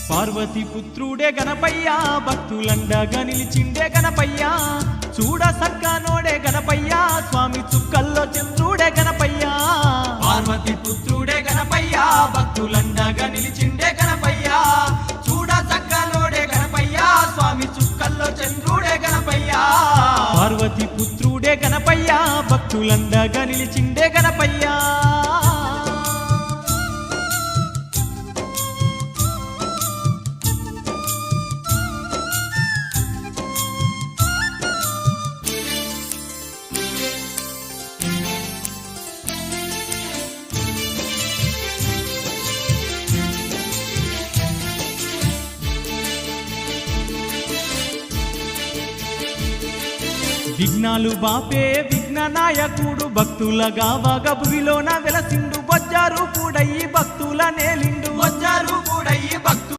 పార్వతి పుత్రుడే గణపయ్య భక్తులండగా నిలిచిండే గణపయ్య చూడ సక్కనోడే గణపయ్య స్వామి చుక్కల్లో చంద్రుడే గణపయ్య పార్వతి పుత్రుడే గణపయ్య భక్తులండగా నిలిచిండే గణపయ్య చూడ సక్కనోడే గణపయ్య స్వామి చుక్కల్లో చంద్రుడే గణపయ్య పార్వతి పుత్రుడే గణపయ్య భక్తులండగా నిలిచిండే గణపయ్య విఘ్నాలు బాపే విఘ్న నాయకుడు భక్తులగా భువిలోన వెలసిండు బొజ్జారు కూడయి భక్తుల నేలిండు బొజ్జారు కూడయి భక్తు